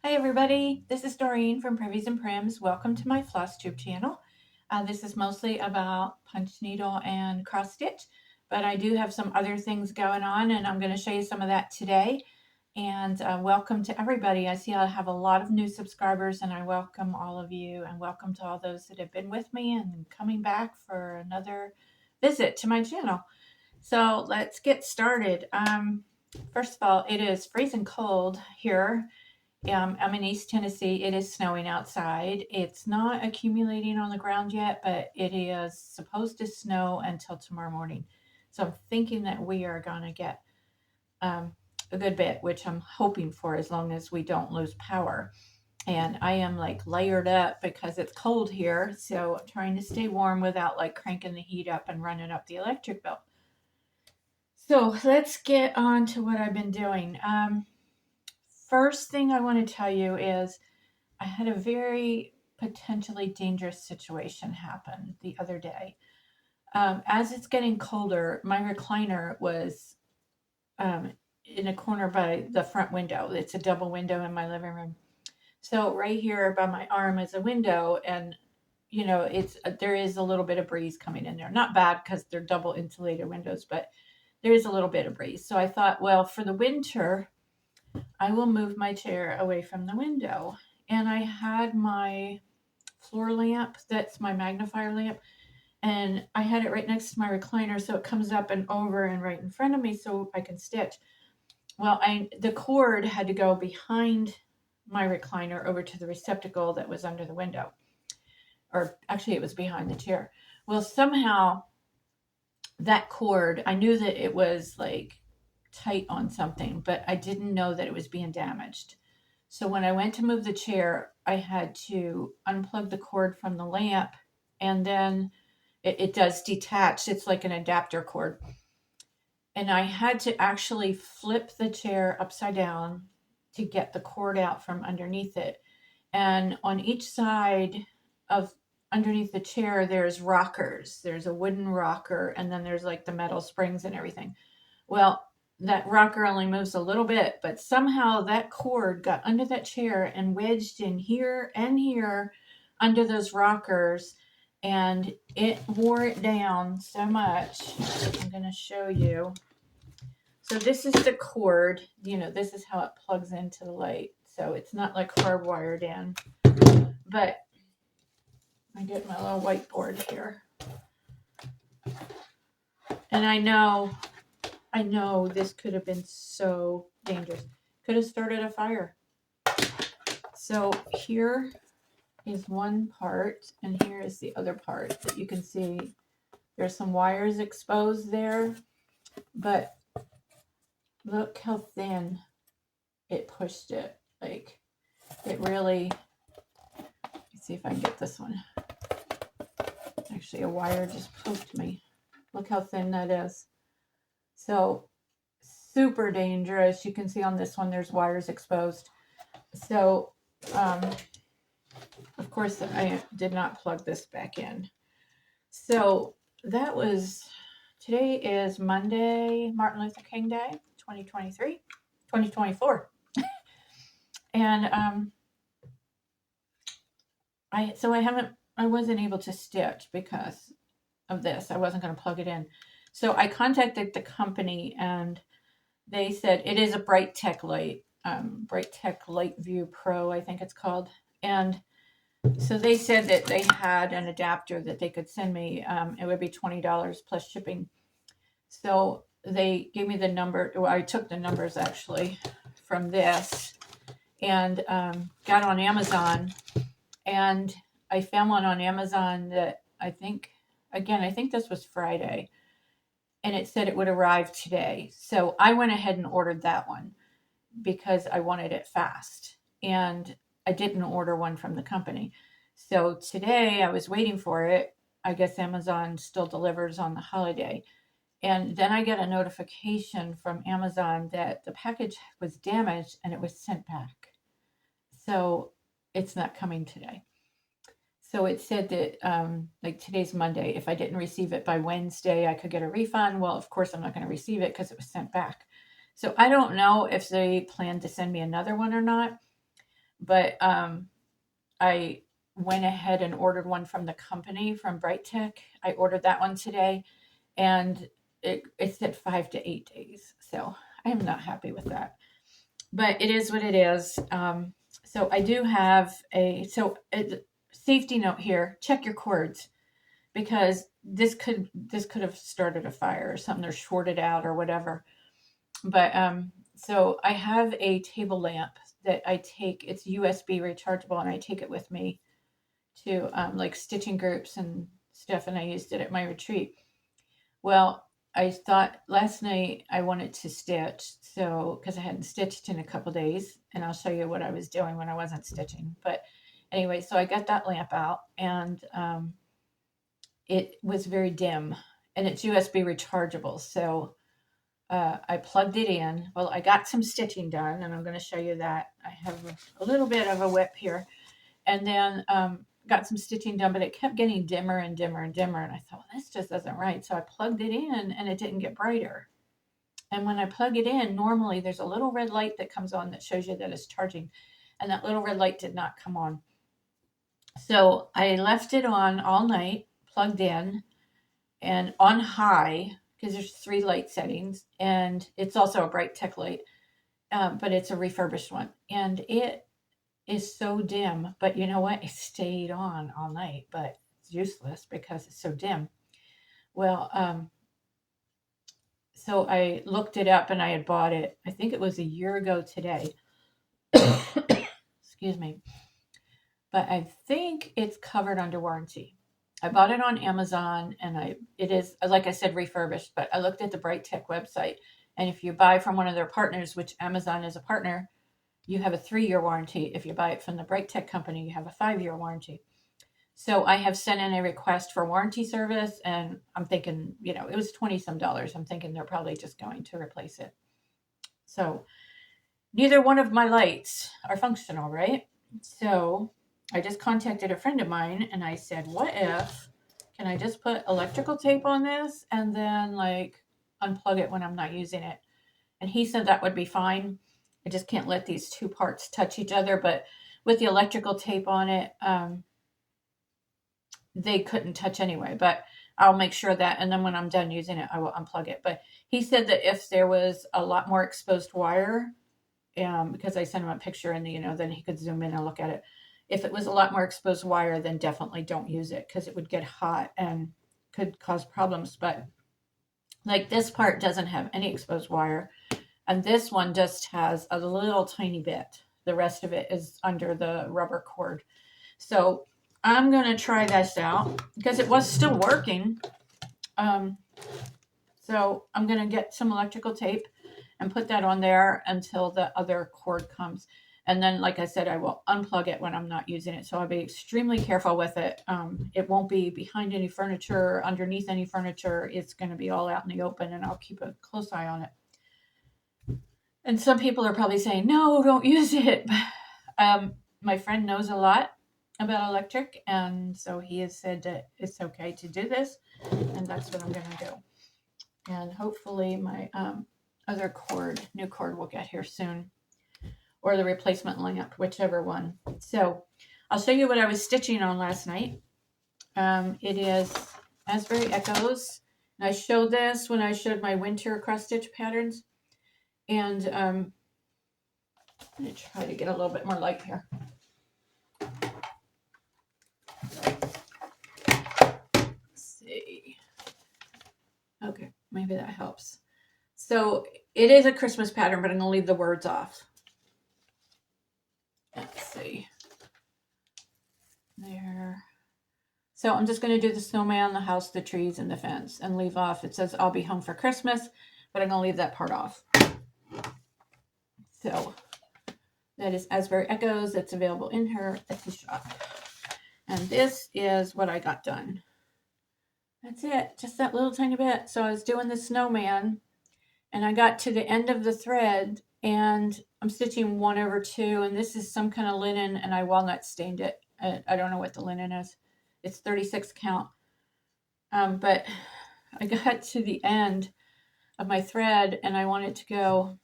Hi everybody, this is Doreen from Privies and Prims. Welcome to my flosstube channel. This is mostly about punch needle and cross stitch, but I do have some other things going on and I'm going to show you some of that today. And welcome to everybody. I see I have a lot of new subscribers and I welcome all of you and welcome to all those that have been with me and coming back for another visit to my channel. So let's get started. First of all, it is freezing cold here. I'm in East Tennessee. It is snowing outside. It's not accumulating on the ground yet, but it is supposed to snow until tomorrow morning. So I'm thinking that we are going to get a good bit, which I'm hoping for as long as we don't lose power. And I am like layered up because it's cold here. So I'm trying to stay warm without like cranking the heat up and running up the electric bill. So let's get on to what I've been doing. First thing I want to tell you is I had a very potentially dangerous situation happen the other day. As it's getting colder, my recliner was in a corner by the front window. It's a double window in my living room. So right here by my arm is a window, and there is a little bit of breeze coming in there. Not bad because they're double insulated windows, but there is a little bit of breeze. So I thought, well, for the winter, I will move my chair away from the window. And I had my floor lamp, that's my magnifier lamp, and I had it right next to my recliner so it comes up and over and right in front of me so I can stitch. Well, the cord had to go behind my recliner over to the receptacle that was under the window. Or actually, it was behind the chair. Well, somehow that cord, I knew that it was like tight on something, but I didn't know that it was being damaged. So when I went to move the chair, I had to unplug the cord from the lamp, and then it does detach. It's like an adapter cord. And I had to actually flip the chair upside down to get the cord out from underneath it. And on each side of underneath the chair, there's rockers. There's a wooden rocker, and then there's like the metal springs and everything. Well, that rocker only moves a little bit, but somehow that cord got under that chair and wedged in here and here under those rockers, and it wore it down so much. I'm going to show you. So this is the cord. This is how it plugs into the light. So it's not like hardwired in, but I get my little whiteboard here. And I know this could have been so dangerous. Could have started a fire. So here is one part, and here is the other part that you can see. There's some wires exposed there, but look how thin it pushed it. Like, it really, let's see if I can get this one. Actually, a wire just poked me. Look how thin that is. So super dangerous. You can see on this one, there's wires exposed. So, of course, I did not plug this back in. So today is Monday, Martin Luther King Day, 2024. And I wasn't able to stitch because of this. I wasn't going to plug it in. So I contacted the company and they said it is a Bright Tech Light View Pro, I think it's called. And so they said that they had an adapter that they could send me. It would be $20 plus shipping. So they gave me the number. Well, I took the numbers actually from this and got on Amazon. And I found one on Amazon that I think this was Friday. And it said it would arrive today. So I went ahead and ordered that one because I wanted it fast. And I didn't order one from the company. So today I was waiting for it. I guess Amazon still delivers on the holiday. And then I get a notification from Amazon that the package was damaged and it was sent back. So it's not coming today. So it said that, like today's Monday, if I didn't receive it by Wednesday, I could get a refund. Well, of course, I'm not going to receive it because it was sent back. So I don't know if they plan to send me another one or not. but I went ahead and ordered one from the company, from Bright Tech. I ordered that one today, and it said 5 to 8 days. So I am not happy with that, but it is what it is. So I do have a safety note here: check your cords, because this could have started a fire or something, or shorted out or whatever. But so I have a table lamp that I take. It's USB rechargeable, and I take it with me to like stitching groups and stuff, and I used it at my retreat. Well, I thought last night I wanted to stitch, so because I hadn't stitched in a couple days, and I'll show you what I was doing when I wasn't stitching. But anyway, so I got that lamp out, and it was very dim, and it's USB rechargeable. So I plugged it in. Well, I got some stitching done, and I'm going to show you that. I have a little bit of a whip here, and then got some stitching done, but it kept getting dimmer and dimmer and dimmer, and I thought, well, this just isn't right. So I plugged it in, and it didn't get brighter. And when I plug it in, normally there's a little red light that comes on that shows you that it's charging, and that little red light did not come on. So I left it on all night, plugged in, and on high, because there's 3 light settings, and it's also a Bright Tech light, but it's a refurbished one, and it is so dim. But you know what? It stayed on all night, but it's useless because it's so dim. Well, so I looked it up, and I had bought it, I think it was a year ago today. Excuse me. But I think it's covered under warranty. I bought it on Amazon, and it is, like I said, refurbished, but I looked at the Bright Tech website, and if you buy from one of their partners, which Amazon is a partner, you have a 3-year warranty. If you buy it from the Bright Tech company, you have a 5-year warranty. So I have sent in a request for warranty service, and I'm thinking, it was $20 some. I'm thinking they're probably just going to replace it. So neither one of my lights are functional, right? So I just contacted a friend of mine, and I said, can I just put electrical tape on this and then like unplug it when I'm not using it? And he said that would be fine. I just can't let these 2 parts touch each other. But with the electrical tape on it, they couldn't touch anyway. But I'll make sure that, and then when I'm done using it, I will unplug it. But he said that if there was a lot more exposed wire, because I sent him a picture, and then he could zoom in and look at it. If it was a lot more exposed wire, then definitely don't use it, because it would get hot and could cause problems. But like this part doesn't have any exposed wire, and this one just has a little tiny bit. The rest of it is under the rubber cord. So I'm going to try this out because it was still working. So I'm going to get some electrical tape and put that on there until the other cord comes. And then, like I said, I will unplug it when I'm not using it. So I'll be extremely careful with it. It won't be behind any furniture, underneath any furniture. It's going to be all out in the open, and I'll keep a close eye on it. And some people are probably saying, no, don't use it. My friend knows a lot about electric, and so he has said that it's okay to do this, and that's what I'm going to do. And hopefully my other new cord will get here soon, or the replacement lamp, whichever one. So I'll show you what I was stitching on last night. It is Asbury Echoes. And I showed this when I showed my winter cross stitch patterns. And I'm going to try to get a little bit more light here. Let's see. Okay, maybe that helps. So it is a Christmas pattern, but I'm going to leave the words off. Let's see. There. So I'm just going to do the snowman, the house, the trees, and the fence, and leave off. It says I'll be home for Christmas, but I'm going to leave that part off. So that is Asbury Echoes. It's available in her Etsy shop. And this is what I got done. That's it. Just that little tiny bit. So I was doing the snowman, and I got to the end of the thread, and I'm stitching 1/2, and this is some kind of linen, and I walnut stained it. I don't know what the linen is. It's 36 count. But I got to the end of my thread, and I wanted to go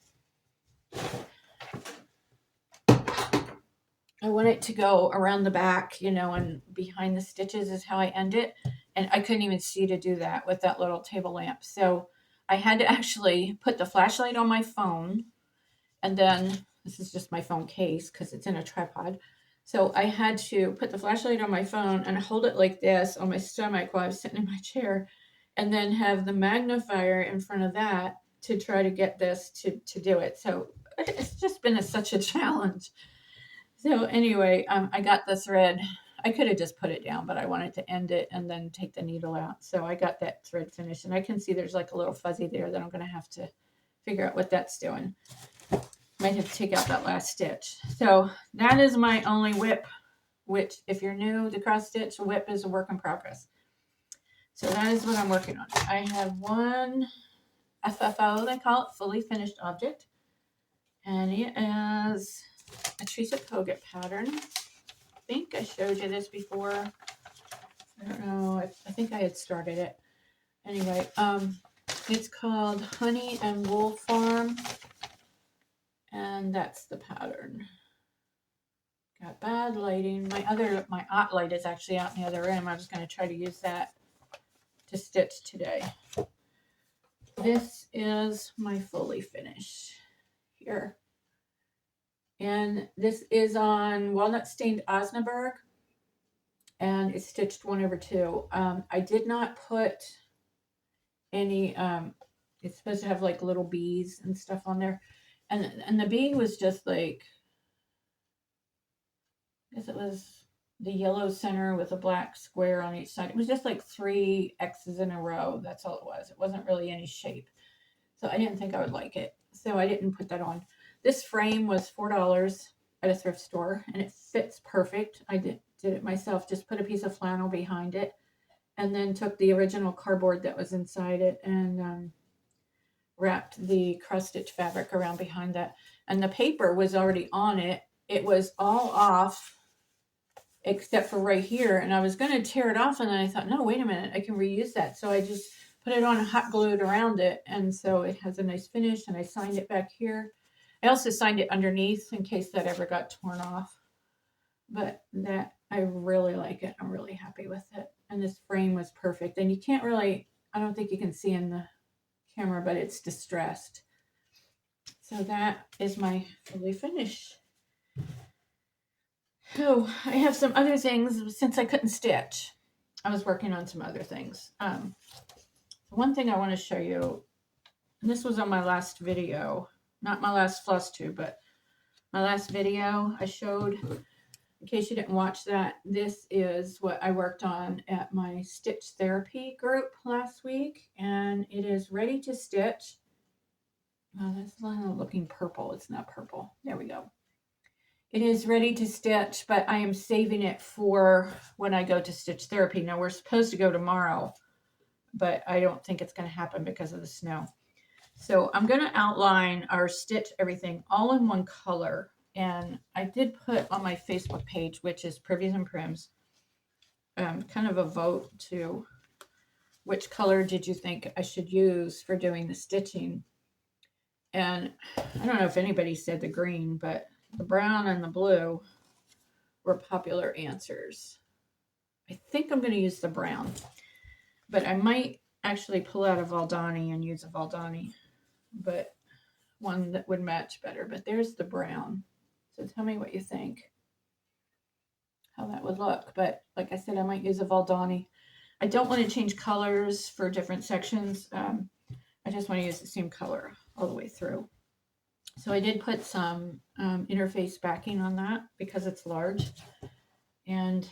I want it to go around the back, you know, and behind the stitches is how I end it. And I couldn't even see to do that with that little table lamp. So I had to actually put the flashlight on my phone. And then this is just my phone case because it's in a tripod. So I had to put the flashlight on my phone and hold it like this on my stomach while I was sitting in my chair, and then have the magnifier in front of that to try to get this to do it. So it's just been such a challenge. So anyway, I got the thread. I could have just put it down, but I wanted to end it and then take the needle out. So I got that thread finished, and I can see there's like a little fuzzy there that I'm going to have to figure out what that's doing. Might have to take out that last stitch. So that is my only whip, which if you're new to cross stitch, whip is a work in progress. So that is what I'm working on. I have one FFO, they call it, fully finished object. And it is a Teresa Kogut pattern. I think I showed you this before. I don't know. I think I had started it. Anyway, it's called Honey and Wool Farm. And that's the pattern. Got bad lighting. My ot light is actually out in the other room. I was going to try to use that to stitch today. This is my fully finish here. And this is on walnut stained Osnaburg, and it's stitched 1/2. I did not put any, it's supposed to have like little bees and stuff on there. And the bee was just like, I guess it was the yellow center with a black square on each side. It was just like 3 X's in a row. That's all it was. It wasn't really any shape. So I didn't think I would like it. So I didn't put that on. This frame was $4 at a thrift store, and it fits perfect. I did it myself. Just put a piece of flannel behind it, and then took the original cardboard that was inside it and wrapped the cross stitch fabric around behind that. And the paper was already on it. It was all off except for right here. And I was going to tear it off, and then I thought, no, wait a minute, I can reuse that. So I just put it on hot glued around it. And so it has a nice finish, and I signed it back here. I also signed it underneath in case that ever got torn off. But that, I really like it. I'm really happy with it. And this frame was perfect. And you can't really, I don't think you can see in the camera, but it's distressed. So that is my fully finished. Oh, I have some other things. Since I couldn't stitch, I was working on some other things. One thing I want to show you, and this was on my last video, not my last floss tube, but my last video I showed. In case you didn't watch that, this is what I worked on at my stitch therapy group last week, and it is ready to stitch. Oh, that's looking purple. It's not purple. There we go. It is ready to stitch, but I am saving it for when I go to stitch therapy. Now, we're supposed to go tomorrow, but I don't think it's going to happen because of the snow. So I'm going to outline or stitch everything all in one color. And I did put on my Facebook page, which is Privies and Prims, kind of a vote to which color did you think I should use for doing the stitching. And I don't know if anybody said the green, but the brown and the blue were popular answers. I think I'm going to use the brown, but I might actually pull out a Valdani and use a Valdani, but one that would match better. But there's the brown. So tell me what you think, how that would look. But like I said, I might use a Valdani. I don't want to change colors for different sections. I just want to use the same color all the way through. So I did put some interface backing on that because it's large. And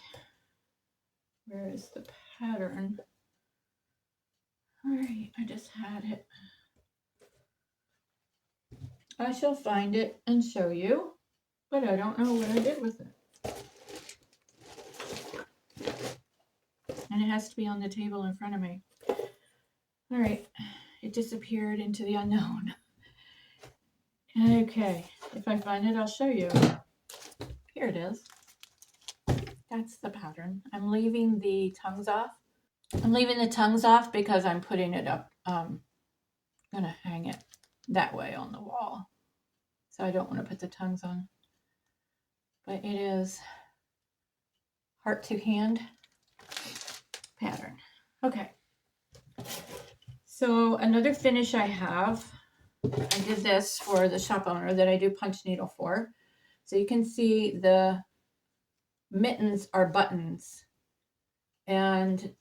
where is the pattern? All right, I just had it. I shall find it and show you, but I don't know what I did with it. And it has to be on the table in front of me. All right, it disappeared into the unknown. Okay, if I find it, I'll show you. Here it is. That's the pattern. I'm leaving the tongues off. I'm leaving the tongues off because I'm putting it up. I'm going to hang it that way on the wall. So I don't want to put the tongues on. but it is heart to hand pattern. Okay. So another finish I have, I did this for the shop owner that I do punch needle for. So you can see the mittens are buttons, and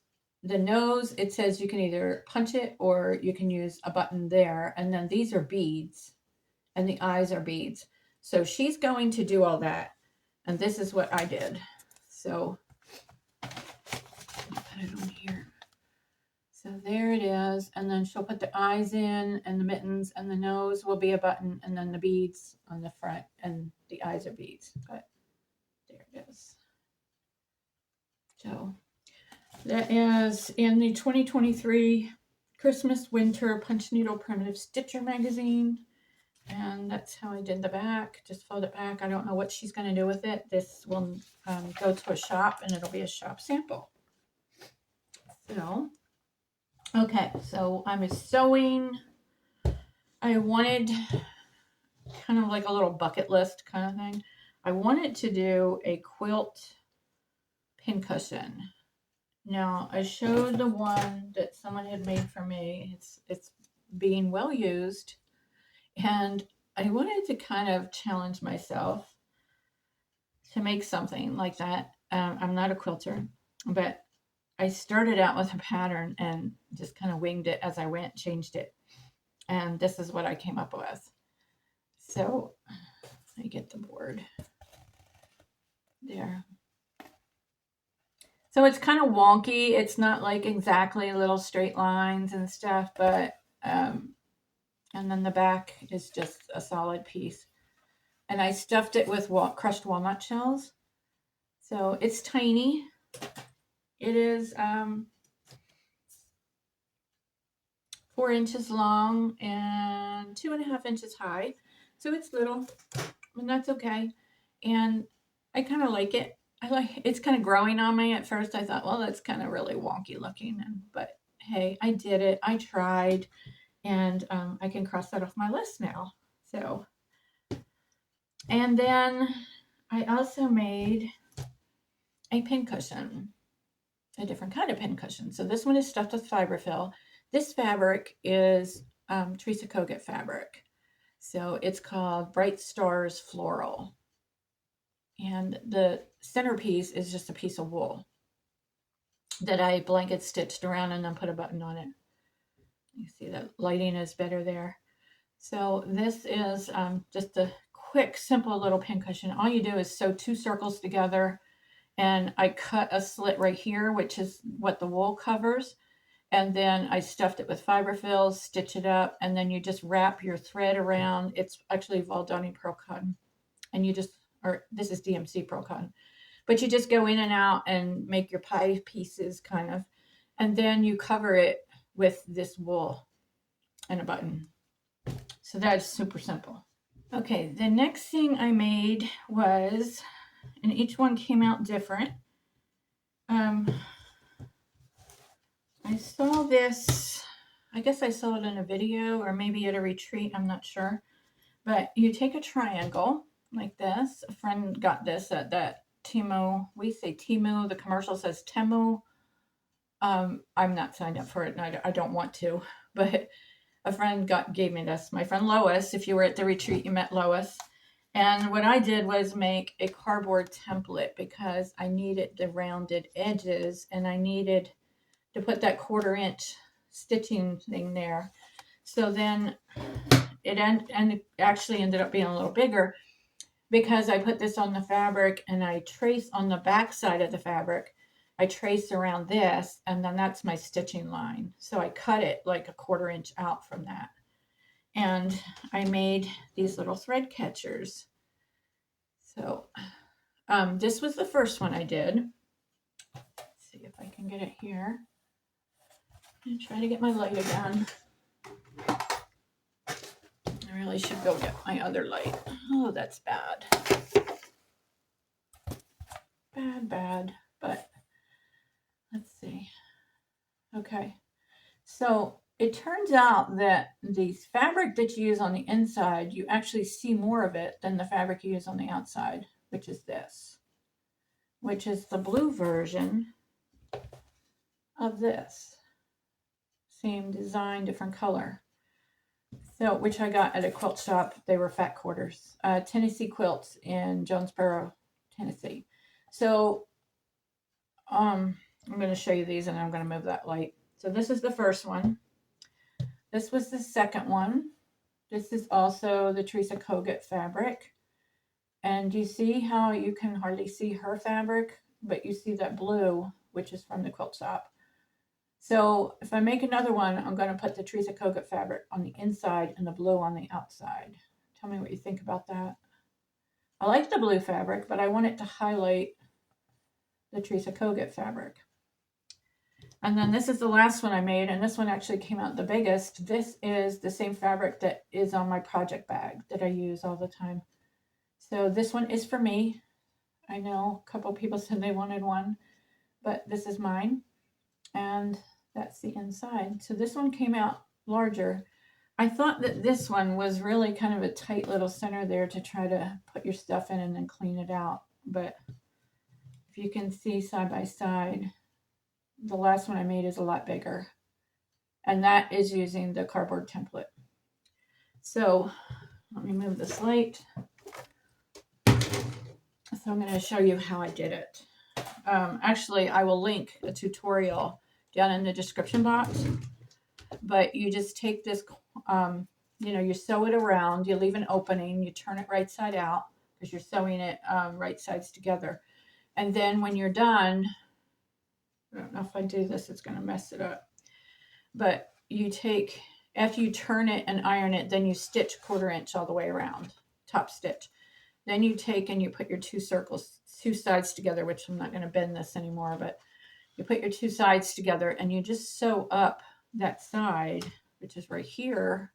the nose, it says you can either punch it or you can use a button there. And then these are beads and the eyes are beads. So she's going to do all that. And this is what I did. So I'll put it on here. So there it is. And then she'll put the eyes in and the mittens, and the nose will be a button, and then the beads on the front, and the eyes are beads. But there it is. So that is in the 2023 Christmas Winter Punch Needle Primitive Stitcher magazine. And that's how I did the back. Just fold it back. I don't know what she's going to do with it. This will go to a shop, and it'll be a shop sample. So, okay, so I'm sewing. I wanted kind of like a little bucket list kind of thing. I wanted to do a quilt pincushion. Now, I showed the one that someone had made for me. It's being well used. And I wanted to kind of challenge myself to make something like that. I'm not a quilter, but I started out with a pattern and just kind of winged it as I went, changed it. And this is what I came up with. So I get the board there. So it's kind of wonky. It's not like exactly little straight lines and stuff, but and then the back is just a solid piece. And I stuffed it with crushed walnut shells. So it's tiny. It is 4 inches long and 2.5 inches high. So it's little, and that's okay. And I kind of like it. It's kind of growing on me. At first I thought, well, that's kind of really wonky looking. But hey, I did it. I tried. And I can cross that off my list now. So, and then I also made a pincushion, a different kind of pincushion. So this one is stuffed with fiberfill. This fabric is Teresa Kogut fabric. So it's called Bright Stars Floral. And the centerpiece is just a piece of wool that I blanket stitched around and then put a button on it. You see that lighting is better there. So this is just a quick, simple little pincushion. All you do is sew 2 circles together, and I cut a slit right here, which is what the wool covers. And then I stuffed it with fiberfill, stitch it up, and then you just wrap your thread around. It's actually Valdani Pearl Cotton. And you just, or this is DMC Pearl Cotton. But you just go in and out and make your pie pieces kind of. And then you cover it with this wool and a button. So that's super simple. Okay, the next thing I made was, and each one came out different. I saw this, I guess I saw it in a video or maybe at a retreat, I'm not sure. But you take a triangle like this. A friend got this at that Temu. We say Temu. The commercial says Temu. I'm not signed up for it, and I don't want to. But a friend gave me this. My friend Lois. If you were at the retreat, you met Lois. And what I did was make a cardboard template because I needed the rounded edges, and I needed to put that 1/4 inch stitching thing there. So then it actually ended up being a little bigger because I put this on the fabric and I trace on the back side of the fabric. I trace around this, and then that's my stitching line. So I cut it like a 1/4 inch out from that. And I made these little thread catchers. So this was the first one I did. Let's see if I can get it here. And try to get my light again. I really should go get my other light. Oh, that's bad. Bad. But let's see. Okay. So it turns out that the fabric that you use on the inside, you actually see more of it than the fabric you use on the outside. which is this, which is the blue version of this. Same design, different color. So, which I got at a quilt shop. They were fat quarters. Tennessee Quilts in Jonesboro, Tennessee. So, I'm going to show you these, and I'm going to move that light. So this is the first one. This was the second one. This is also the Teresa Kogut fabric. And you see how you can hardly see her fabric, but you see that blue, which is from the quilt shop. So if I make another one, I'm going to put the Teresa Kogut fabric on the inside and the blue on the outside. Tell me what you think about that. I like the blue fabric, but I want it to highlight the Teresa Kogut fabric. And then this is the last one I made, and this one actually came out the biggest. This is the same fabric that is on my project bag that I use all the time. So this one is for me. I know a couple people said they wanted one, but this is mine. And that's the inside. So this one came out larger. I thought that this one was really kind of a tight little center there to try to put your stuff in and then clean it out. But if you can see side by side, the last one I made is a lot bigger. And that is using the cardboard template. So let me move this light. So I'm going to show you how I did it. Actually, I will link a tutorial down in the description box. But you just take this, you sew it around. You leave an opening. You turn it right side out because you're sewing it right sides together. And then when you're done, I don't know if I do this, it's going to mess it up. But you take, after you turn it and iron it, then you stitch 1/4 inch all the way around, top stitch. Then you take and you put your two sides together, which I'm not going to bend this anymore, but you put your two sides together and you just sew up that side, which is right here.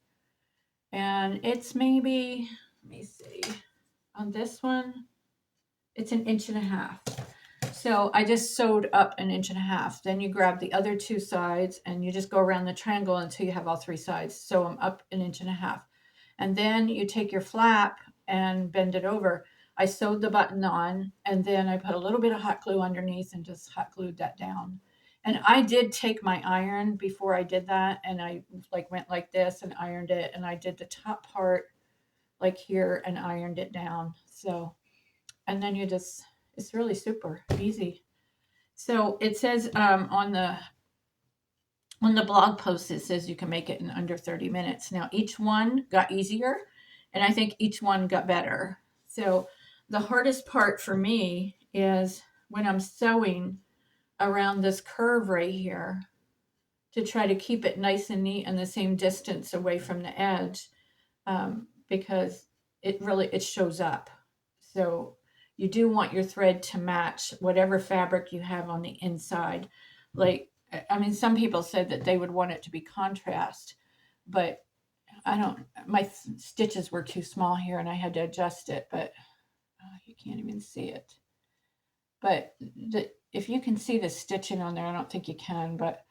And it's maybe, let me see, on this one, it's 1.5 inches. So I just sewed up 1.5 inches. Then you grab the other two sides and you just go around the triangle until you have all three sides. Sew them up 1.5 inches. And then you take your flap and bend it over. I sewed the button on, and then I put a little bit of hot glue underneath and just hot glued that down. And I did take my iron before I did that, and I went like this and ironed it, and I did the top part like here and ironed it down. So, and then you just, it's really super easy. So it says on the blog post, it says you can make it in under 30 minutes. Now each one got easier, and I think each one got better. So the hardest part for me is when I'm sewing around this curve right here to try to keep it nice and neat and the same distance away from the edge, because it shows up. So you do want your thread to match whatever fabric you have on the inside. Some people said that they would want it to be contrast, but my stitches were too small here and I had to adjust it, but you can't even see it. But if you can see the stitching on there, I don't think you can, but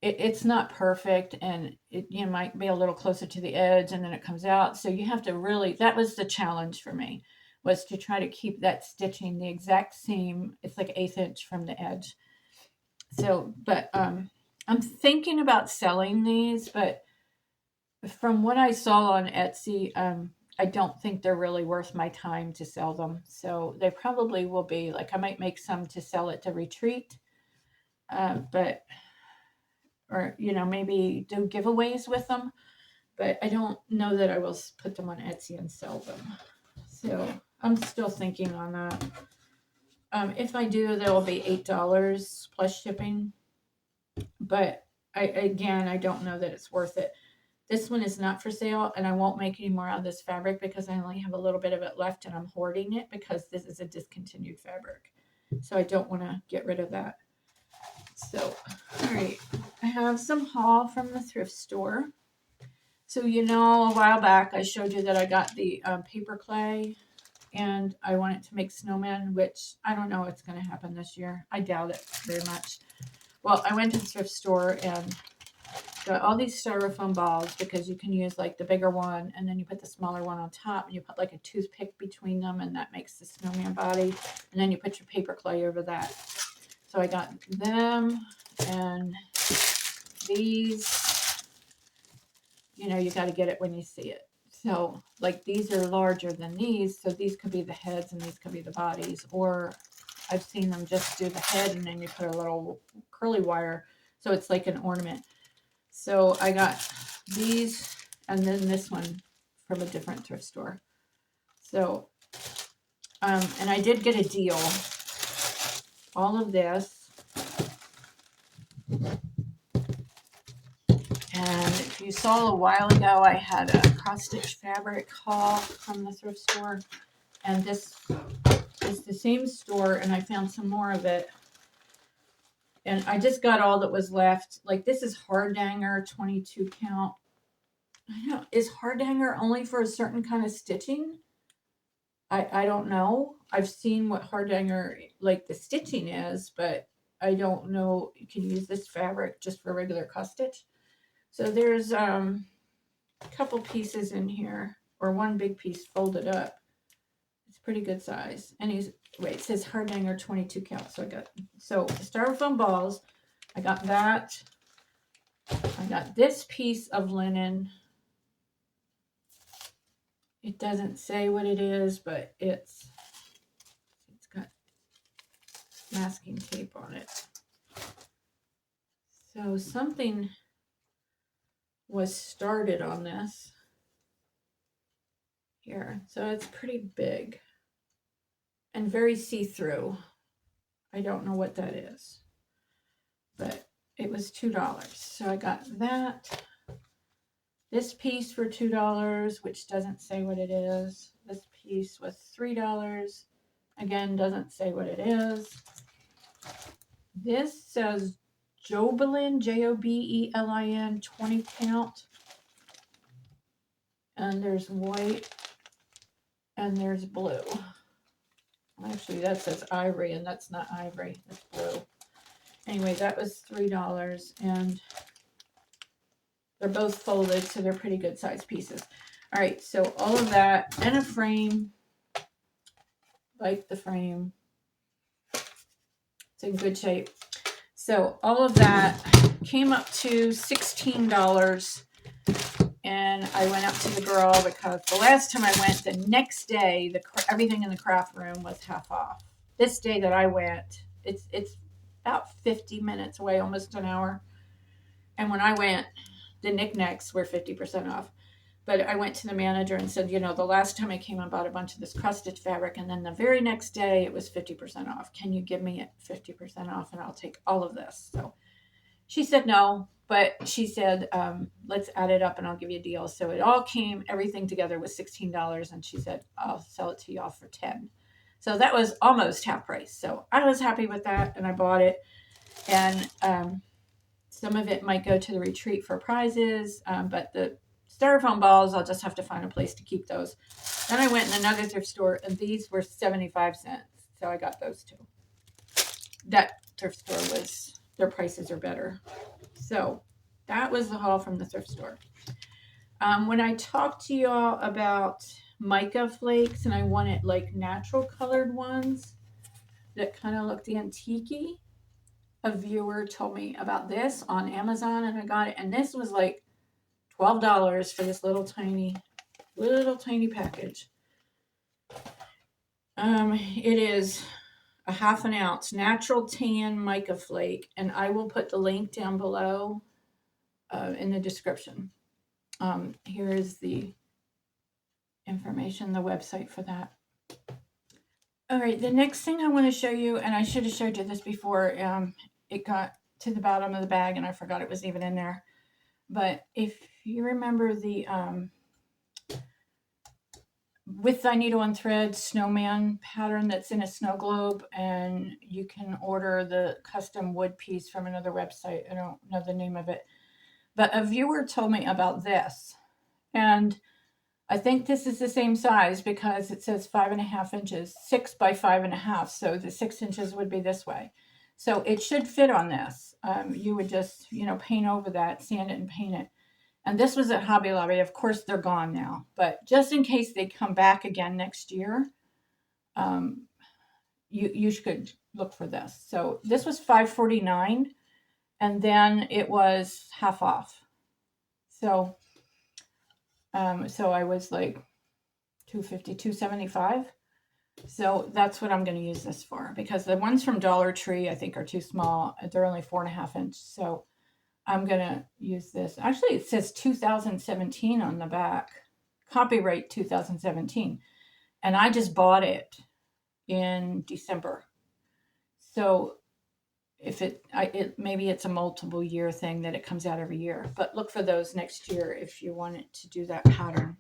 it's not perfect, and you might be a little closer to the edge and then it comes out. So you have to really, that was the challenge for me, was to try to keep that stitching the exact same. It's like 1/8 inch from the edge. So, but I'm thinking about selling these, but from what I saw on Etsy, I don't think they're really worth my time to sell them. So they probably will be, I might make some to sell it to Retreat, maybe do giveaways with them. But I don't know that I will put them on Etsy and sell them. So I'm still thinking on that. If I do, there will be $8 plus shipping. But I don't know that it's worth it. This one is not for sale, and I won't make any more out of this fabric because I only have a little bit of it left, and I'm hoarding it because this is a discontinued fabric. So I don't want to get rid of that. So, all right. I have some haul from the thrift store. So, a while back I showed you that I got the paper clay, and I wanted to make snowmen, which I don't know what's going to happen this year. I doubt it very much. Well, I went to the thrift store and got all these styrofoam balls because you can use like the bigger one and then you put the smaller one on top and you put like a toothpick between them and that makes the snowman body. And then you put your paper clay over that. So I got them and these, you know, you got to get it when you see it. So like these are larger than these. So these could be the heads and these could be the bodies. Or I've seen them just do the head and then you put a little curly wire. So it's like an ornament. So I got these and then this one from a different thrift store. So, and I did get a deal. All of this. And if you saw a while ago, I had a cross-stitch fabric haul from the thrift store. And this is the same store, and I found some more of it. And I just got all that was left. Like this is Hardanger 22 count. I know, is Hardanger only for a certain kind of stitching? I don't know. I've seen what Hardanger, like the stitching is, but I don't know. You can use this fabric just for regular cross stitch. So there's a couple pieces in here, or one big piece folded up. It's pretty good size. And it says Hardanger 22 count. So I got, so the styrofoam balls, I got that. I got this piece of linen. It doesn't say what it is, but it's got masking tape on it. So something was started on this here. So it's pretty big and very see-through. I don't know what that is, but it was $2. So I got that. This piece for $2, which doesn't say what it is. This piece was $3. Again, doesn't say what it is. This says Jobelin, Jobelin, 20 count. And there's white and there's blue. Actually, that says ivory, and that's not ivory. That's blue. Anyway, that was $3, and they're both folded, so they're pretty good size pieces. All right, so all of that and a frame. Like the frame. It's in good shape. So all of that came up to $16. And I went up to the girl because the last time I went, the next day, everything in the craft room was half off. This day that I went, it's about 50 minutes away, almost an hour. And when I went, the knickknacks were 50% off. But I went to the manager and said, you know, the last time I came and bought a bunch of this cross-stitch fabric, and then the very next day it was 50% off. Can you give me it 50% off and I'll take all of this? So she said no, but she said, let's add it up and I'll give you a deal. So it all came, everything together was $16. And she said, I'll sell it to y'all for $10. So that was almost half price. So I was happy with that and I bought it. And some of it might go to the retreat for prizes, but the styrofoam balls, I'll just have to find a place to keep those. Then I went in another thrift store and these were 75 cents. So I got those two. That thrift store was, their prices are better. So that was the haul from the thrift store. When I talked to y'all about mica flakes and I wanted like natural colored ones that kind of looked antique-y, a viewer told me about this on Amazon and I got it. And this was like $12 for this little tiny package. It is a half an ounce natural tan mica flake, and I will put the link down below in the description. Here is the information, the website for that. All right, the next thing I want to show you, and I should have showed you this before, it got to the bottom of the bag and I forgot it was even in there. But if you remember the With Thy Needle and Thread snowman pattern that's in a snow globe, and you can order the custom wood piece from another website. I don't know the name of it. But a viewer told me about this. And I think this is the same size because it says 5.5 inches, 6 by 5.5. So the 6 inches would be this way. So it should fit on this. You would just, paint over that, sand it and paint it. And this was at Hobby Lobby. Of course, they're gone now. But just in case they come back again next year, you should look for this. So this was $5.49, and then it was half off. So I was like $2.50, $2.75. So that's what I'm going to use this for, because the ones from Dollar Tree I think are too small. They're only 4.5 inch. So I'm going to use this. Actually, it says 2017 on the back, copyright 2017. And I just bought it in December. So if maybe it's a multiple year thing that it comes out every year, but look for those next year if you want it to do that pattern.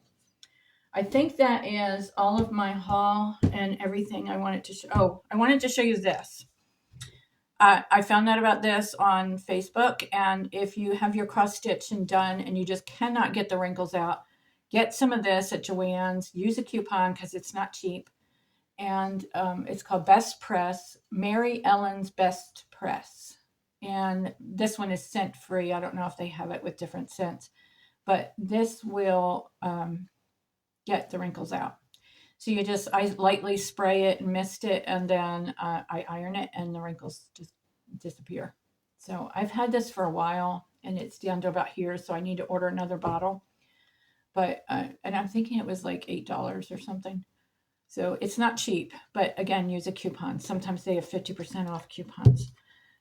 I think that is all of my haul and everything I wanted to show. Oh, I wanted to show you this. I found out about this on Facebook, and if you have your cross stitch and done and you just cannot get the wrinkles out, get some of this at Joann's. Use a coupon because it's not cheap. And it's called Best Press, Mary Ellen's Best Press. And this one is scent free. I don't know if they have it with different scents, but this will get the wrinkles out. So I lightly spray it and mist it, and then I iron it, and the wrinkles just disappear. So I've had this for a while, and it's down to about here, so I need to order another bottle. But and I'm thinking it was like $8 or something. So it's not cheap, but again, use a coupon. Sometimes they have 50% off coupons.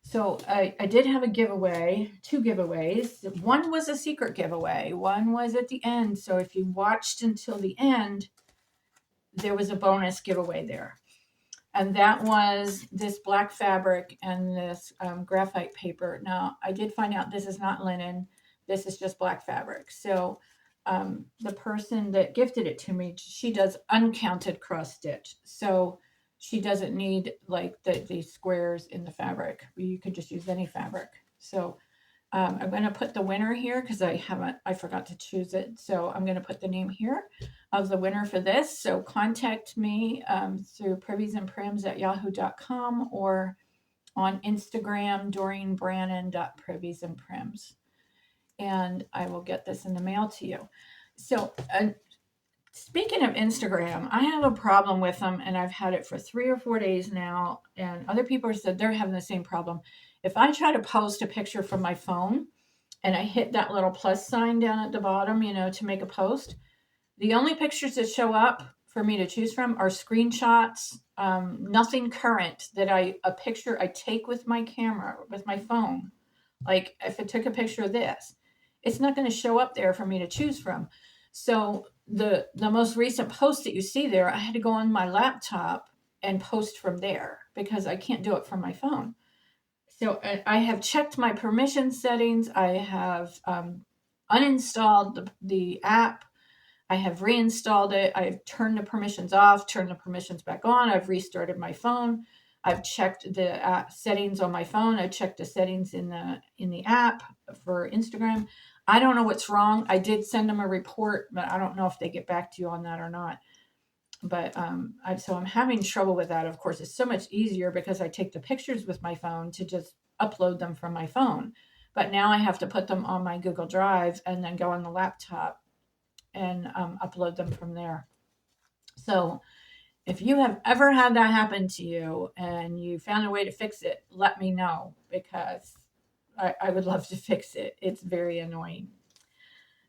So I did have a giveaway, 2 giveaways. One was a secret giveaway. One was at the end. So if you watched until the end, there was a bonus giveaway there. And that was this black fabric and this graphite paper. Now, I did find out this is not linen. This is just black fabric. So the person that gifted it to me, she does uncounted cross stitch. So she doesn't need like the squares in the fabric. You could just use any fabric. So I'm going to put the winner here because I forgot to choose it. So I'm going to put the name here of the winner for this. So contact me through priviesandprims@yahoo.com or on Instagram, DoreenBrannon.priviesandprims. And I will get this in the mail to you. So speaking of Instagram, I have a problem with them, and I've had it for 3 or 4 days now, and other people have said they're having the same problem. If I try to post a picture from my phone and I hit that little plus sign down at the bottom, to make a post, the only pictures that show up for me to choose from are screenshots, nothing current a picture I take with my camera, with my phone. Like if I took a picture of this, it's not going to show up there for me to choose from. So the most recent post that you see there, I had to go on my laptop and post from there because I can't do it from my phone. So I have checked my permission settings. I have uninstalled the app. I have reinstalled it. I've turned the permissions off, turned the permissions back on. I've restarted my phone. I've checked the settings on my phone. I checked the settings in the app for Instagram. I don't know what's wrong. I did send them a report, but I don't know if they get back to you on that or not. But so I'm having trouble with that. Of course, it's so much easier because I take the pictures with my phone to just upload them from my phone. But now I have to put them on my Google Drive and then go on the laptop and upload them from there. So if you have ever had that happen to you and you found a way to fix it, let me know because I would love to fix it. It's very annoying.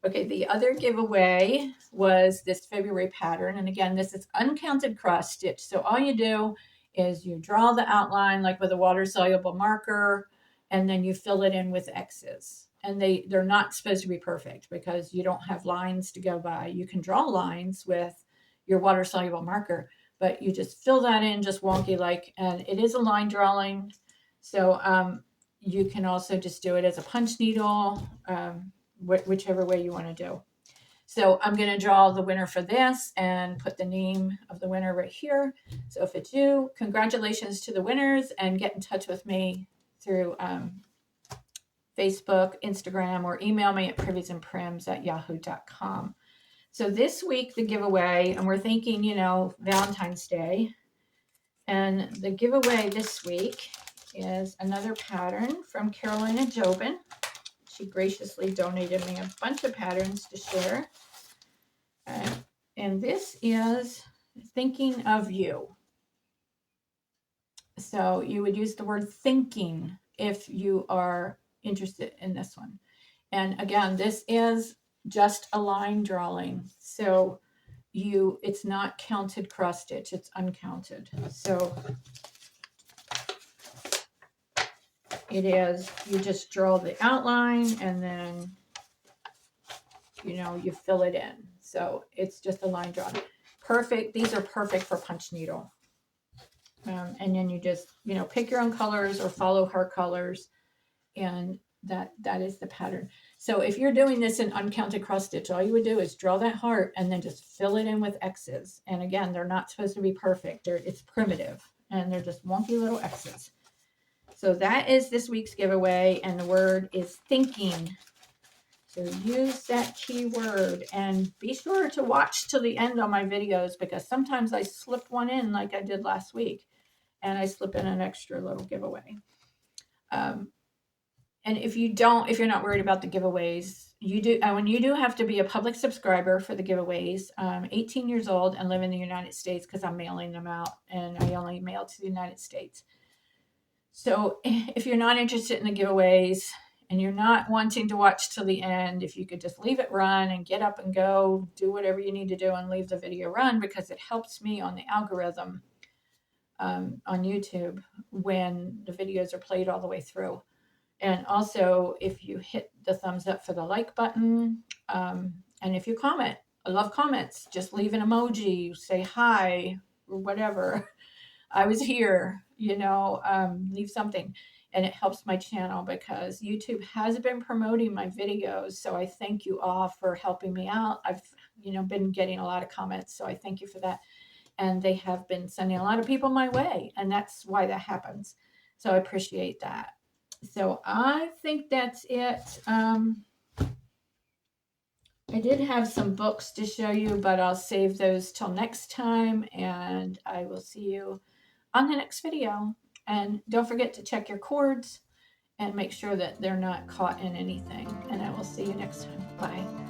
Okay, the other giveaway was this February pattern. And again, this is uncounted cross stitch. So all you do is you draw the outline like with a water-soluble marker, and then you fill it in with X's. And they're not supposed to be perfect because you don't have lines to go by. You can draw lines with your water-soluble marker, but you just fill that in just wonky like, and it is a line drawing. So you can also just do it as a punch needle, whichever way you want to do. So I'm going to draw the winner for this and put the name of the winner right here. So if it's you, congratulations to the winners, and get in touch with me through Facebook, Instagram, or email me at priviesandprims@yahoo.com. So this week, the giveaway, and we're thinking, Valentine's Day. And the giveaway this week is another pattern from Carolina Jobin. She graciously donated me a bunch of patterns to share. And this is Thinking of You. So you would use the word thinking if you are interested in this one. And again, this is just a line drawing. So it's not counted cross stitch, it's uncounted. So it is, you just draw the outline and then, you fill it in. So it's just a line drawing. Perfect. These are perfect for punch needle. And then you just, pick your own colors or follow her colors. And that is the pattern. So if you're doing this in uncounted cross stitch, all you would do is draw that heart and then just fill it in with X's. And again, they're not supposed to be perfect. It's primitive and they're just wonky little X's. So that is this week's giveaway, and the word is thinking. So use that keyword and be sure to watch till the end on my videos, because sometimes I slip one in like I did last week, and I slip in an extra little giveaway. And if you're not worried about the giveaways, you do have to be a public subscriber for the giveaways. 18 years old and live in the United States, because I'm mailing them out, and I only mail to the United States. So if you're not interested in the giveaways and you're not wanting to watch till the end, if you could just leave it run and get up and go, do whatever you need to do and leave the video run, because it helps me on the algorithm on YouTube when the videos are played all the way through. And also, if you hit the thumbs up for the like button, and if you comment, I love comments. Just leave an emoji, say hi, or whatever. I was here, leave something. And it helps my channel, because YouTube has been promoting my videos. So I thank you all for helping me out. I've, been getting a lot of comments. So I thank you for that. And they have been sending a lot of people my way. And that's why that happens. So I appreciate that. So I think that's it. I did have some books to show you, but I'll save those till next time. And I will see you on the next video. And don't forget to check your cords and make sure that they're not caught in anything. And I will see you next time. Bye.